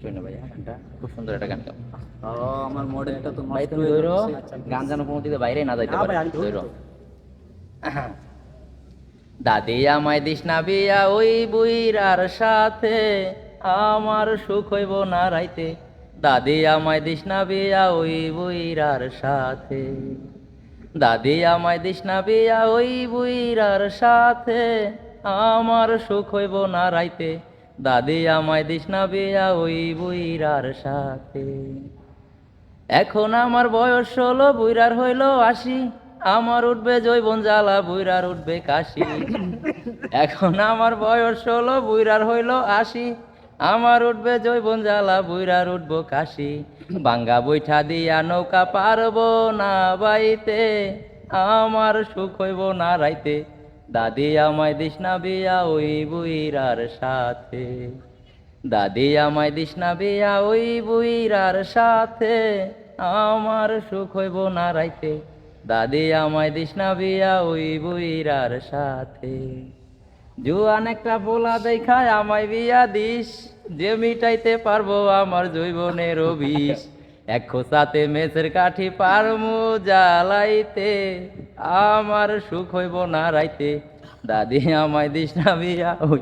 শুনো ভাইয়া গানটা খুব সুন্দর একটা গান গাও। ও আমার মডেলটা তো ভাই নষ্ট তুমি হয়ে ধরো, যাচ্ছে। গান যেন কোনো দিকে বাইরে না যাইতে না পারে, ভাই আমি ধরি ধরো। তো। দাদি আমায় দিস না বিয়া ওই বুইরার সাথে, আমার সুখ হইব না রাইতে। দাদি আমায় দিস না বিয়া ওই বুইরার সাথে, দাদি আমায় দিস না বিয়া ওই বুইরার সাথে, আমার সুখ হইব না রাইতে। দাদি আমায় দিস না বিয়া ওই বুইরার সাথে। এখন আমার বয়স 16, বুইরার হইল 80, আমার উঠবে জৈবন জ্বালা, বুইরার উঠবে কাশি। এখন আমার বয়স 16, বুইরার হইল 80, আমার উঠবে জৈবন জ্বালা, বুইরার উঠবো কাশি। বাঙ্গা বৈঠা দিয়া নৌকা পারবো না বাইতে, আমার সুখ হইব না রাইতে। দাদি আমায় দিস না বিয়া ওই বুইরার সাথে, দাদি আমায় দিস না বিয়া ওই বুইরার সাথে, আমার সুখ হইব না রাইতে। দাদি আমায় দিস না বিয়া ওই বুইরার সাথে। জুয়ান একটা পোলা দেখায় আমায় বিয়া দিস, যে মিটাইতে পারবো আমার জৈবনের বিষ। এক খোসাতে মেসের কাঠি পারমু জ্বালাইতে, আমার সুখ হইব না রাইতে। দাদি আমায় দিস না বিয়া ওই